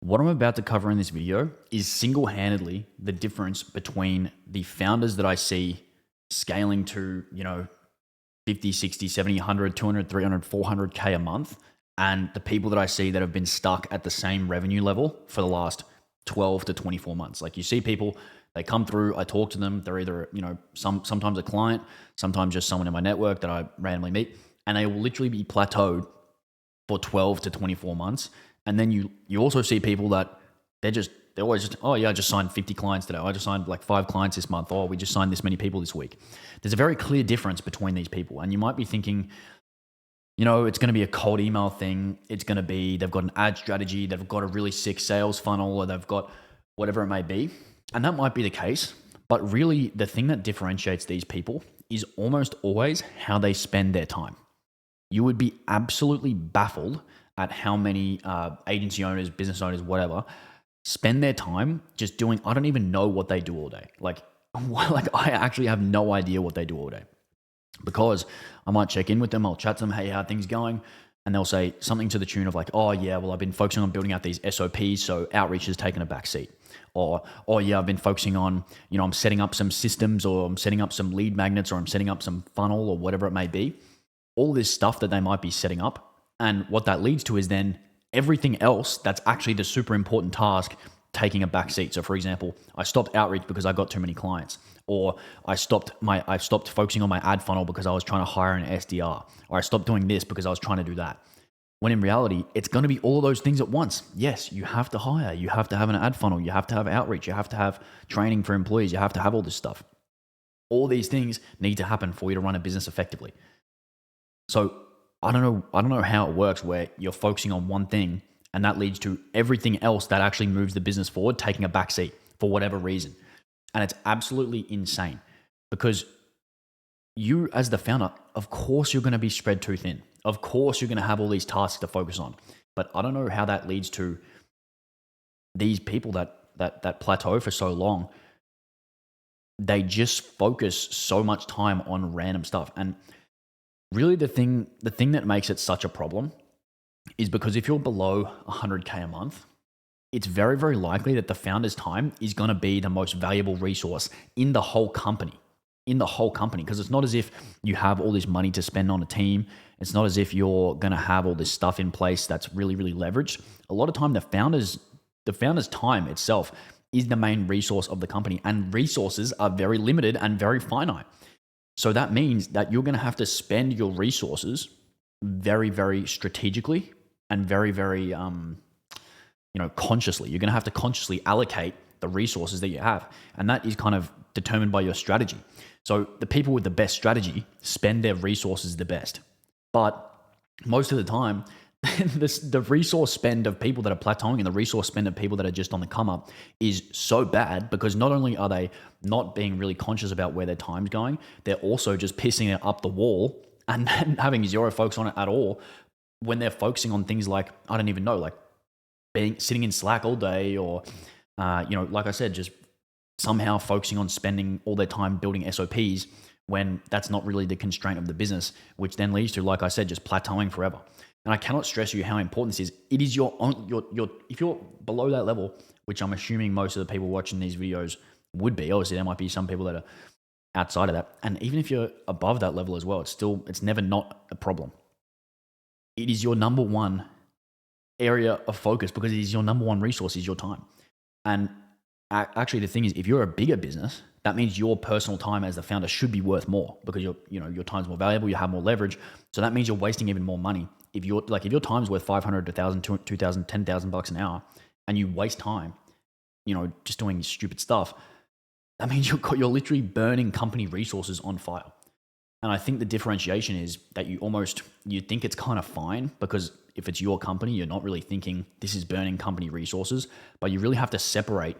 What I'm about to cover in this video is single-handedly the difference between the founders that I see scaling to, 50, 60, 70, 100, 200, 300, 400K a month, and the people that I see that have been stuck at the same revenue level for the last 12 to 24 months. Like you see people, they come through, I talk to them, they're either, sometimes a client, sometimes just someone in my network that I randomly meet, and they will literally be plateaued for 12 to 24 months. And then you also see people that they're always just, oh yeah, I just signed 50 clients today. I just signed like 5 clients this month. Oh, we just signed this many people this week. There's a very clear difference between these people. And you might be thinking, it's going to be a cold email thing. It's going to be, they've got an ad strategy. They've got a really sick sales funnel, or they've got whatever it may be. And that might be the case. But really the thing that differentiates these people is almost always how they spend their time. You would be absolutely baffled at how many agency owners, business owners, whatever, spend their time just doing, I don't even know what they do all day. Like I actually have no idea what they do all day, because I might check in with them, I'll chat to them, hey, how are things going? And they'll say something to the tune of like, oh yeah, well, I've been focusing on building out these SOPs, so outreach has taken a back seat. Or, oh yeah, I've been focusing on, I'm setting up some systems, or I'm setting up some lead magnets, or I'm setting up some funnel, or whatever it may be. All this stuff that they might be setting up. And what that leads to is then everything else that's actually the super important task taking a back seat. So for example, I stopped outreach because I got too many clients, or I stopped focusing on my ad funnel because I was trying to hire an SDR, or I stopped doing this because I was trying to do that. When in reality, it's going to be all of those things at once. Yes, you have to hire, you have to have an ad funnel, you have to have outreach, you have to have training for employees, you have to have all this stuff. All these things need to happen for you to run a business effectively. So I don't know how it works where you're focusing on one thing and that leads to everything else that actually moves the business forward taking a backseat for whatever reason. And it's absolutely insane, because you as the founder, of course you're going to be spread too thin. Of course you're going to have all these tasks to focus on. But I don't know how that leads to these people that plateau for so long. They just focus so much time on random stuff. And really the thing that makes it such a problem is because if you're below 100K a month, it's very, very likely that the founder's time is going to be the most valuable resource in the whole company. Because it's not as if you have all this money to spend on a team. It's not as if you're going to have all this stuff in place that's really, really leveraged. A lot of time, the founder's time itself is the main resource of the company, and resources are very limited and very finite. So that means that you're going to have to spend your resources very, very strategically and very, very, consciously. You're going to have to consciously allocate the resources that you have. And that is kind of determined by your strategy. So the people with the best strategy spend their resources the best. But most of the time, the resource spend of people that are plateauing and the resource spend of people that are just on the come up is so bad, because not only are they not being really conscious about where their time's going, they're also just pissing it up the wall and having zero focus on it at all, when they're focusing on things like, I don't even know, like sitting in Slack all day, or, like I said, just somehow focusing on spending all their time building SOPs when that's not really the constraint of the business, which then leads to, like I said, just plateauing forever. And I cannot stress you how important this is. It is your if you're below that level, which I'm assuming most of the people watching these videos would be. Obviously, there might be some people that are outside of that. And even if you're above that level as well, it's never not a problem. It is your number one area of focus, because it is your number one resource is your time. And actually, the thing is, if you're a bigger business, that means your personal time as the founder should be worth more, because your time's more valuable, you have more leverage. So that means you're wasting even more money. If your time's worth $500 to $1,000, $2,000, $10,000 an hour, and you waste time, just doing stupid stuff, that means you're literally burning company resources on fire. And I think the differentiation is that you think it's kind of fine, because if it's your company, you're not really thinking this is burning company resources, but you really have to separate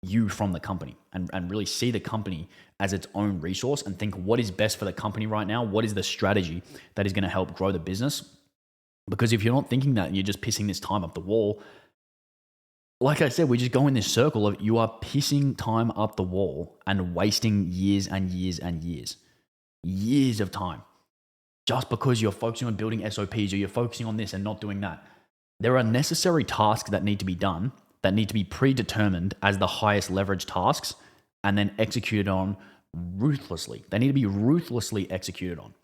you from the company and really see the company as its own resource and think, what is best for the company right now? What is the strategy that is going to help grow the business? Because if you're not thinking that and you're just pissing this time up the wall, like I said, we just go in this circle of you are pissing time up the wall and wasting years and years and years of time, just because you're focusing on building SOPs, or you're focusing on this and not doing that. There are necessary tasks that need to be done, that need to be predetermined as the highest leverage tasks and then executed on ruthlessly. They need to be ruthlessly executed on.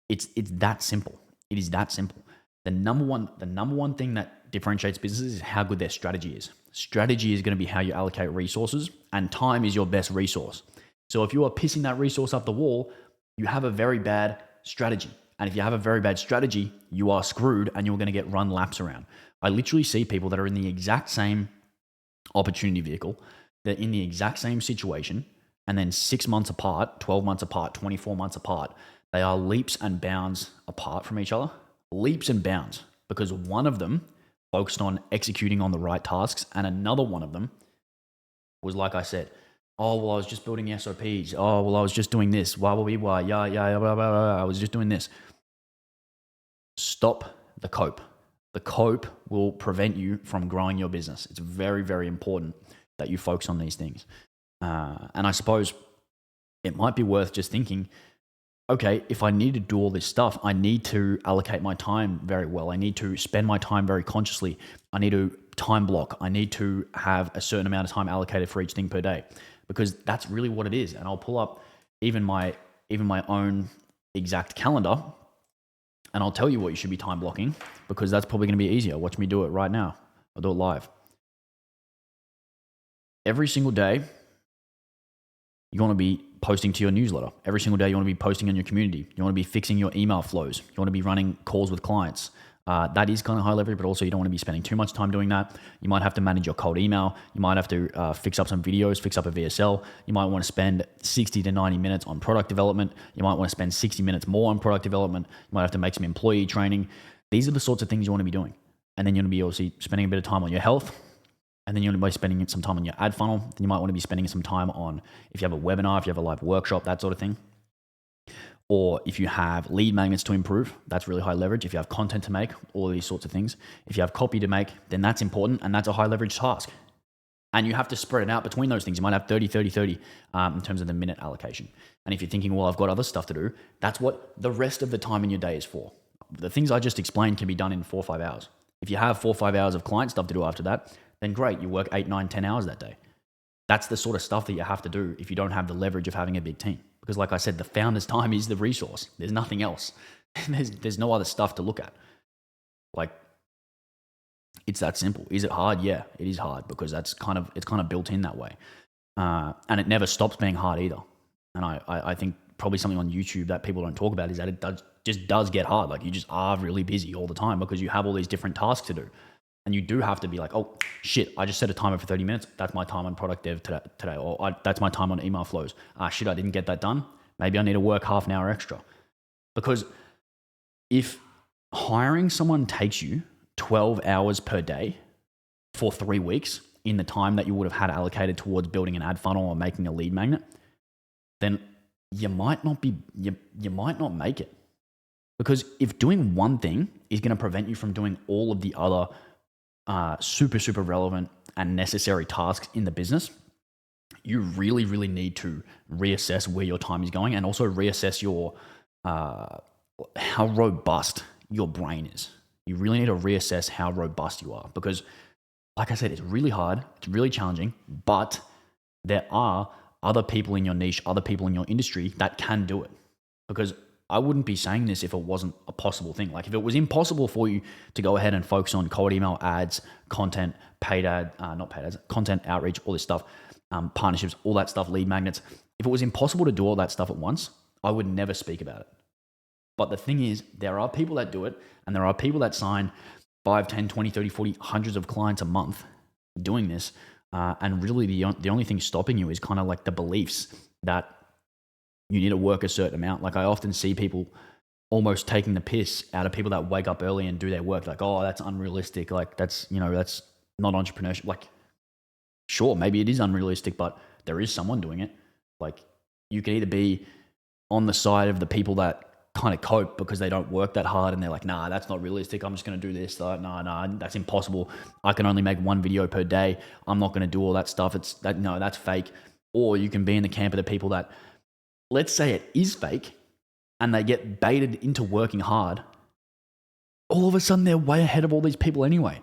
It's that simple. It is that simple. The number one thing that differentiates businesses is how good their strategy is. Strategy is going to be how you allocate resources, and time is your best resource. So if you are pissing that resource up the wall, you have a very bad strategy. And if you have a very bad strategy, you are screwed and you're going to get run laps around. I literally see people that are in the exact same opportunity vehicle, they're in the exact same situation, and then 6 months apart, 12 months apart, 24 months apart, they are leaps and bounds apart from each other. Leaps and bounds, because one of them focused on executing on the right tasks, and another one of them was, like I said, oh, well, I was just building SOPs. Oh, well, I was just doing this. Why, yeah, blah, blah, blah. I was just doing this. Stop the cope. The cope will prevent you from growing your business. It's very, very important that you focus on these things. And I suppose it might be worth just thinking, okay, if I need to do all this stuff, I need to allocate my time very well. I need to spend my time very consciously. I need to time block. I need to have a certain amount of time allocated for each thing per day, because that's really what it is. And I'll pull up even my own exact calendar, and I'll tell you what you should be time blocking, because that's probably going to be easier. Watch me do it right now. I'll do it live. Every single day, you want to be posting to your newsletter. Every single day, you want to be posting in your community. You want to be fixing your email flows. You want to be running calls with clients. That is kind of high leverage, but also you don't want to be spending too much time doing that. You might have to manage your cold email. You might have to fix up some videos, fix up a VSL. You might want to spend 60 to 90 minutes on product development. You might want to spend 60 minutes more on product development. You might have to make some employee training. These are the sorts of things you want to be doing. And then you're going to be obviously spending a bit of time on your health. And then you're going to be spending some time on your ad funnel. Then you might want to be spending some time on, if you have a webinar, if you have a live workshop, that sort of thing. Or if you have lead magnets to improve, that's really high leverage. If you have content to make, all of these sorts of things. If you have copy to make, then that's important, and that's a high leverage task. And you have to spread it out between those things. You might have 30, 30, 30 in terms of the minute allocation. And if you're thinking, well, I've got other stuff to do, that's what the rest of the time in your day is for. The things I just explained can be done in 4 or 5 hours. If you have 4 or 5 hours of client stuff to do after that, then great, you work 8, 9, 10 hours that day. That's the sort of stuff that you have to do if you don't have the leverage of having a big team. Because like I said, the founder's time is the resource. There's nothing else. There's no other stuff to look at. Like, it's that simple. Is it hard? Yeah, it is hard, because it's kind of built in that way. And it never stops being hard either. And I think probably something on YouTube that people don't talk about is that it just does get hard. Like, you just are really busy all the time because you have all these different tasks to do. And you do have to be like, oh, shit, I just set a timer for 30 minutes. That's my time on product dev today. Or that's my time on email flows. Shit, I didn't get that done. Maybe I need to work half an hour extra. Because if hiring someone takes you 12 hours per day for 3 weeks in the time that you would have had allocated towards building an ad funnel or making a lead magnet, then you might not make it. Because if doing one thing is going to prevent you from doing all of the other super, super relevant and necessary tasks in the business, you really, really need to reassess where your time is going, and also reassess your how robust your brain is. You really need to reassess how robust you are, because like I said, it's really hard, it's really challenging, but there are other people in your niche, other people in your industry that can do it. Because I wouldn't be saying this if it wasn't a possible thing. Like, if it was impossible for you to go ahead and focus on cold email, ads, content, content outreach, all this stuff, partnerships, all that stuff, lead magnets. If it was impossible to do all that stuff at once, I would never speak about it. But the thing is, there are people that do it, and there are people that sign 5, 10, 20, 30, 40, hundreds of clients a month doing this. And really the only thing stopping you is kind of like the beliefs that you need to work a certain amount. Like, I often see people almost taking the piss out of people that wake up early and do their work. Like, oh, that's unrealistic. Like, that's not entrepreneurship. Like, sure, maybe it is unrealistic, but there is someone doing it. Like, you could either be on the side of the people that kind of cope because they don't work that hard and they're like, nah, that's not realistic. I'm just going to do this. Nah, that's impossible. I can only make 1 video per day. I'm not going to do all that stuff. That's fake. Or you can be in the camp of the people that, let's say it is fake, and they get baited into working hard all of a sudden they're way ahead of all these people anyway.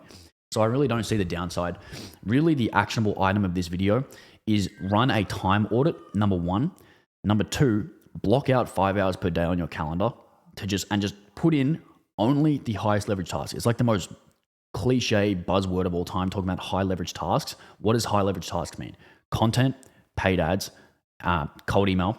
So I really don't see the downside. Really, the actionable item of this video is run a time audit, number one. Number two, block out 5 hours per day on your calendar to just put in only the highest leverage tasks. It's like the most cliche buzzword of all time, talking about high leverage tasks. What does high leverage tasks mean? Content, paid ads, cold email,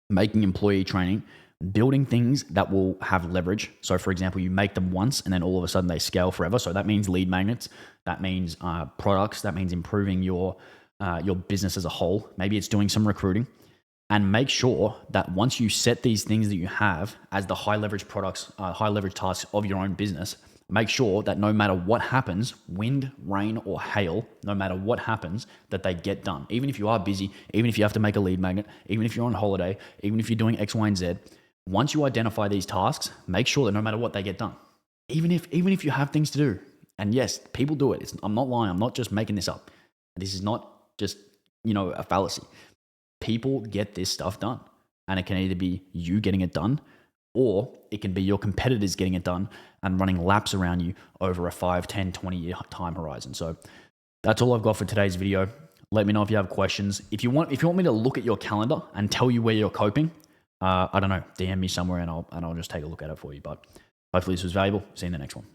making employee training, building things that will have leverage. So for example, you make them once and then all of a sudden they scale forever. So that means lead magnets, that means products, that means improving your business as a whole. Maybe it's doing some recruiting. And make sure that once you set these things that you have as the high leverage products, high leverage tasks of your own business, make sure that no matter what happens, wind, rain, or hail, no matter what happens, that they get done. Even if you are busy, even if you have to make a lead magnet, even if you're on holiday, even if you're doing X, Y, and Z, once you identify these tasks, make sure that no matter what, they get done. Even if you have things to do. And yes, people do it. I'm not lying. I'm not just making this up. This is not just, a fallacy. People get this stuff done. And it can either be you getting it done, or it can be your competitors getting it done and running laps around you over a 5, 10, 20-year time horizon. So that's all I've got for today's video. Let me know if you have questions. If you want me to look at your calendar and tell you where you're coping, I don't know, DM me somewhere and I'll just take a look at it for you. But hopefully this was valuable. See you in the next one.